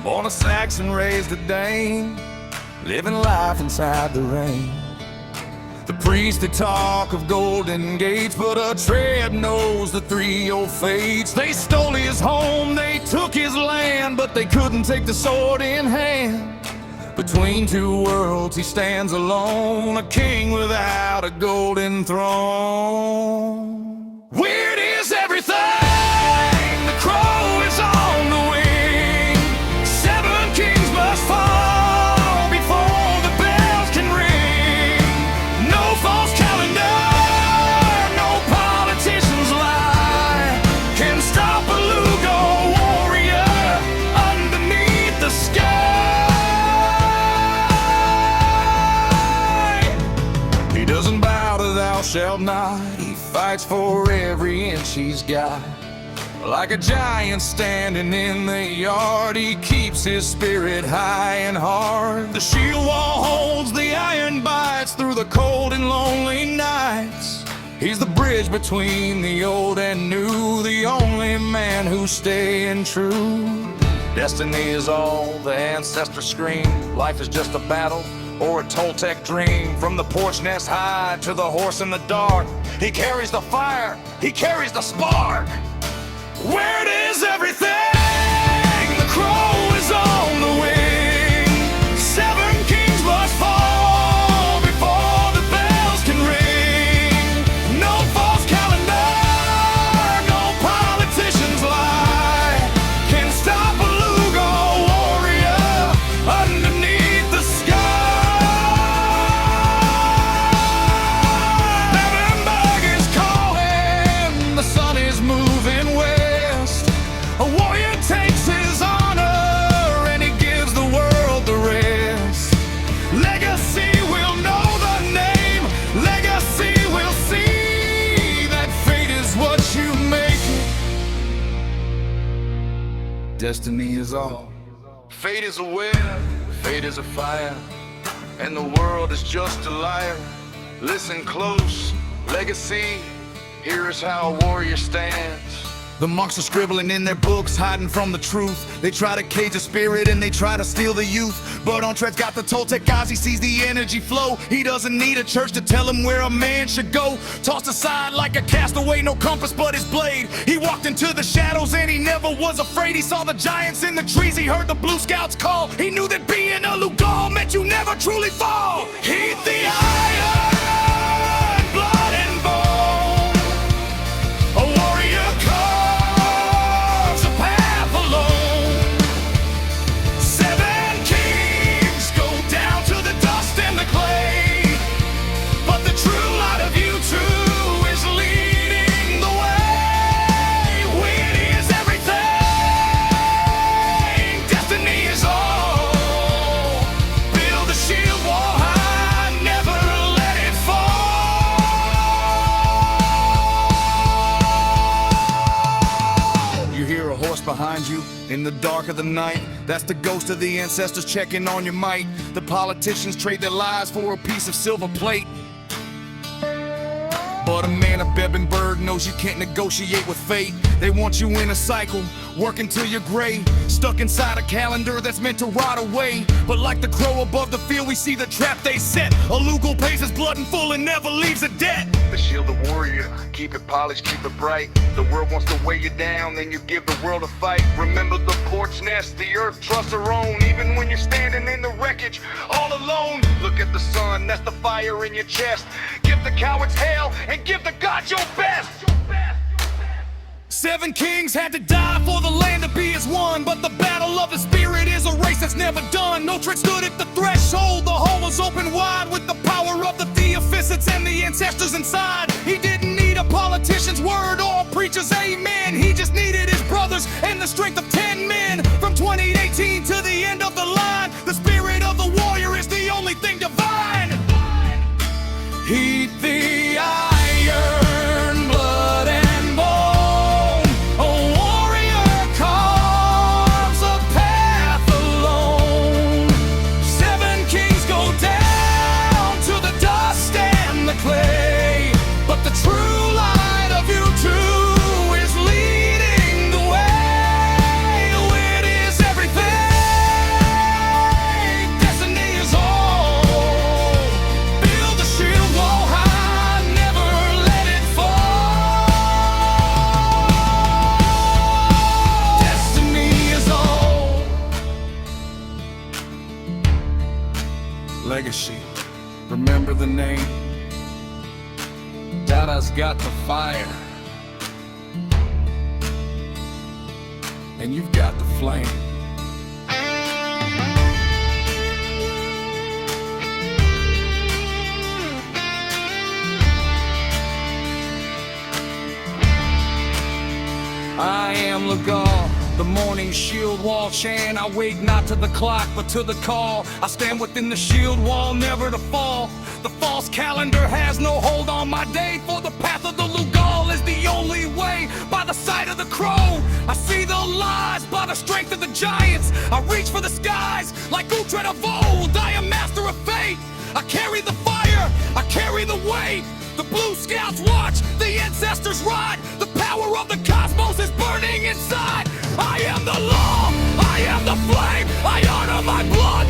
Born a Saxon, raised a Dane, living life inside the rain. The priests, they talk of golden gates, but Uhtred knows the three old fates. They stole his home, they took his land, but they couldn't take the sword in hand. Between two worlds he stands alone, a king without a golden throne. Weird is everything, the crow is on the wing. 7 kings must fall before the bells can ring. No false calendar, no politician's lie can stop a Lugo warrior underneath the sky. He doesn't bow to thou shalt not, he fights for every inch he's got. Like a giant standing in the yard, he keeps his spirit high and hard. The shield wall holds, the iron bites through the cold and lonely nights. He's the bridge between the old and new, the only man who's staying true. Destiny is all the ancestors scream. Life is just a battle or a Toltec dream. From the porch nest high to the horse in the dark, he carries the fire, he carries the spark. Where is everything? The crow is on the wing. 7 kings must fall before the bells can ring. No false calendar, no politician's lie can stop a Lugo warrior underneath the sky. Bebbanburg is calling, the sun is moving west. A warrior takes his honor and he gives the world the rest. Legacy will know the name, legacy will see that fate is what you make it. Destiny is all. Fate is a web, fate is a fire, and the world is just a liar. Listen close, legacy, here is how a warrior stands. The monks are scribbling in their books, hiding from the truth. They try to cage the spirit and they try to steal the youth. But Uhtred's got the Toltec eyes, he sees the energy flow. He doesn't need a church to tell him where a man should go. Tossed aside like a castaway, no compass but his blade. He walked into the shadows and he never was afraid. He saw the giants in the trees, he heard the Blue Scouts call. He knew that being a Lugal meant you never truly fall. Heed the iron, blood and bone. A warrior carves a path alone. 7 kings go down to the dust and the clay, but the true light of you two is leading the way. Wit is everything, destiny is all. Build a shield wall high, never let it fall. You hear a horse behind you in the dark of the night. That's the ghost of the ancestors checking on your might. The politicians trade their lives for a piece of silver plate. But a man of Bebbanburg knows you can't negotiate with fate. They want you in a cycle, working till you're gray, stuck inside a calendar that's meant to rot away. But like the crow above the field, we see the trap they set. A Lugal pays his blood in full and never leaves a debt. The shield of warrior, keep it polished, keep it bright. The world wants to weigh you down, then you give the world a fight. Remember the porch nest, the earth trusts her own. Even when you're standing in the wreckage, all alone. Look at the sun, that's the fire in your chest. Give the cowards hell and give the gods your best. 7 kings had to die for the land to be as one, but the battle of the spirit is a race that's never done. Uhtred stood at the threshold, the hall was open wide with the power of the Theophysites and the ancestors inside. He didn't need a politician's word or a preacher's amen. He just needed his brothers and the strength of 10 men. From 2018 to the end of the line, the spirit of the warrior is the only thing divine. Heed the iron, blood and bone. A warrior carves a path alone. 7 kings go down to the dust and the clay, but the true light of you two is leading the way. It is everything. legacy. Remember the name. Dada's got the fire, and you've got the flame. I am Legal, the morning shield wall chant. I wake not to the clock, but to the call. I stand within the shield wall, never to fall. The false calendar has no hold on my day, for the path of the Lugal is the only way. By the side of the crow, I see the lies. By the strength of the giants, I reach for the skies. Like Uhtred of old, I am master of fate. I carry the fire, I carry the weight. The Blue Scouts watch, the ancestors ride. The power of the cosmos is burning inside. I am the law, I am the flame. I honor my blood,